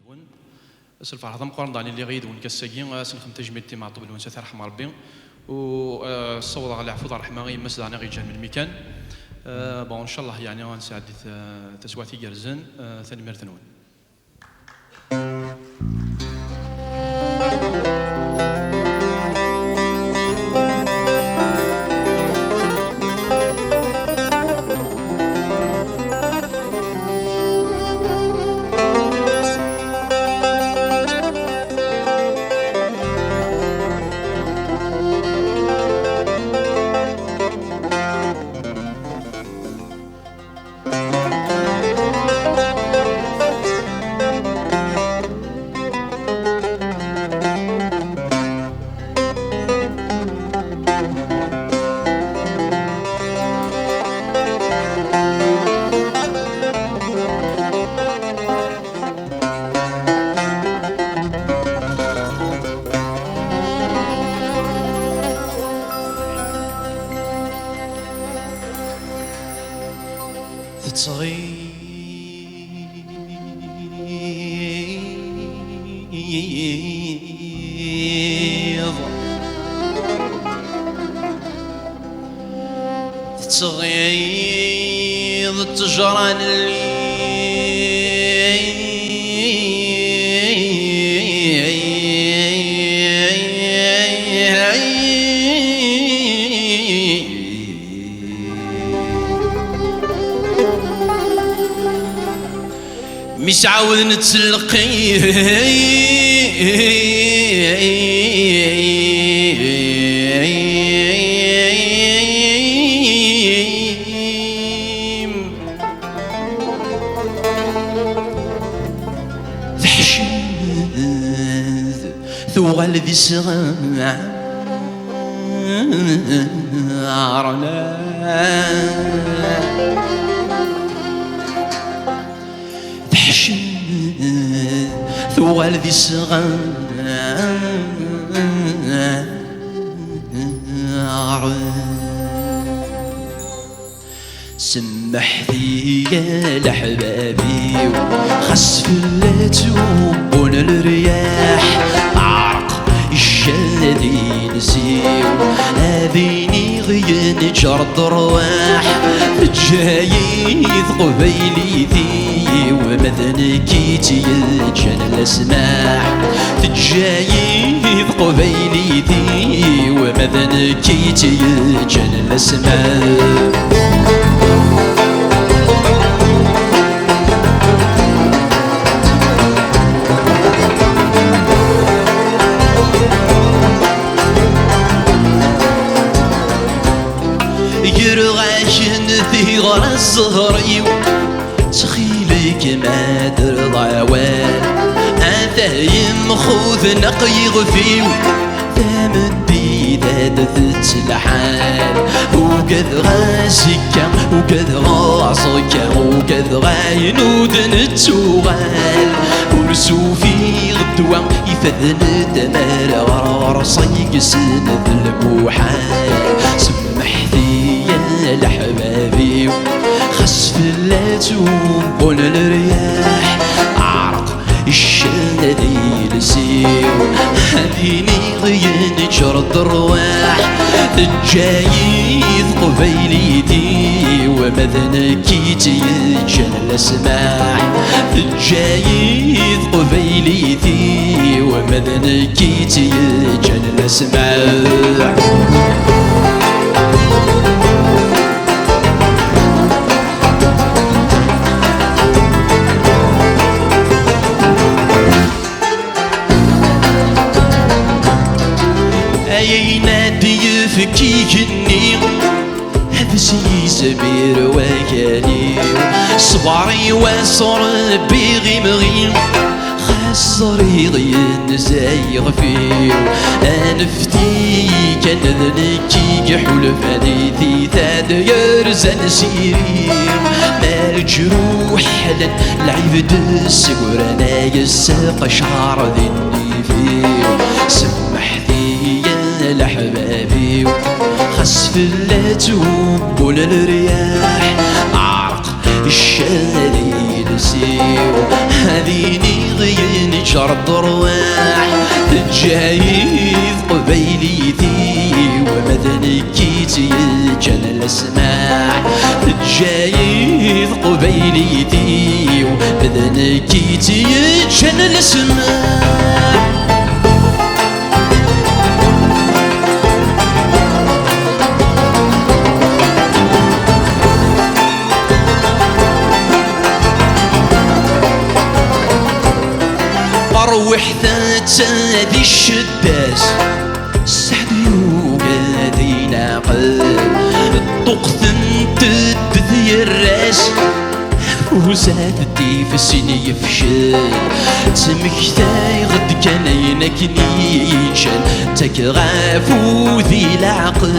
دون الفرحة ضم قرن داني اللي غيد ونكساكين سنخم تجميل مع طبل ونسات رحمة ربي والصوت على عفو الرحمة غي مس دانا غي جان من المكان بون ان شاء الله يعني غنساعد تسواتي جرزن ثاني مرتنون. تغيظ التجران اللي مش عاود نتسلقي ثوغل ذي صغارنا تحشد ثوغل ذي صغارنا سمح ذي لحبابي خسف اللتوب الرياح عرق الشادي نسيو هذيني غين جرد رواح الجايث قبيلي ذي ومذنكي تيجن الاسماع الجايث قبيلي ذي ومذنكي تيجن الاسماع. يرغاشن ثيغر الزهري تخيلك ما در ضعوان أنت يمخوذ نقي غفيو ثامن بيداد تتلحان وقد غاسكا وقد غاصكا وقد غاينود نتوغال ورسو في غدوة يفذن الدمار غرار صيق سند الموحال. سمح لحبابي خسف اللاتوب الرياح عرق الشادي لسيو هذيني غين جرد الرواح الجايث قبيليتي ومذنكي تيجن الاسماع الجايث قبيليتي ومذنكي تيجن الاسماع. ينادي فكي جني هبسي سبير وكالي صباري وصر بيغي مغي خسري غين زايغ فيو انفتي كان ذنكي كحول فانيتي ثاد يرزن سيري مال جروح حلن العيب دس ورانا يساق شعر ذني فيو. سمح لحبابي خسف اللاتوب الرياح عرق الشادي نسيو هذيني غير جرد رواح تجايد قبيليتي ومذنكيتي كان الاسماح تجايد قبيليتي ومذنكيتي كان الاسماح روح ذات ذي الشداس سعدي وقادي ناقل الطوق ثنتد ذي الراس وزادتي في السن يفشل تمكتاي غد كان ينكني شان تكغافو ذي العقل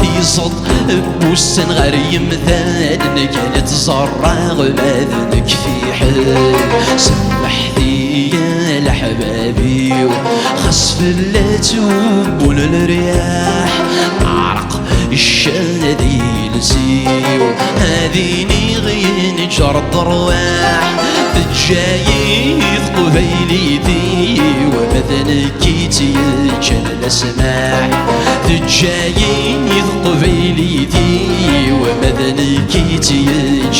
في صد بوسن غير يمذان كانت زراغ ماذنك في حل سمحتي يا لحبابي خصف اللاتوب والرياح عرق الشادي نسيو هذيني غين جرد رواح تجايد قبيليتي ومذنكيتي كان الاسماح تجايد قبيليتي ومذنكيتي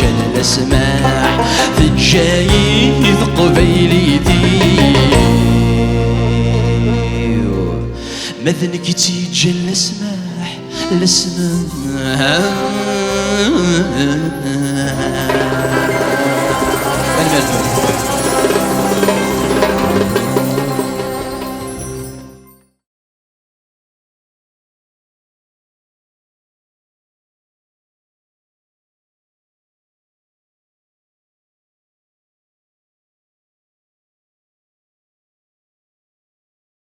كان الاسماح تجايد قبيليتي مذنكيتي كان الاسماح الاسماح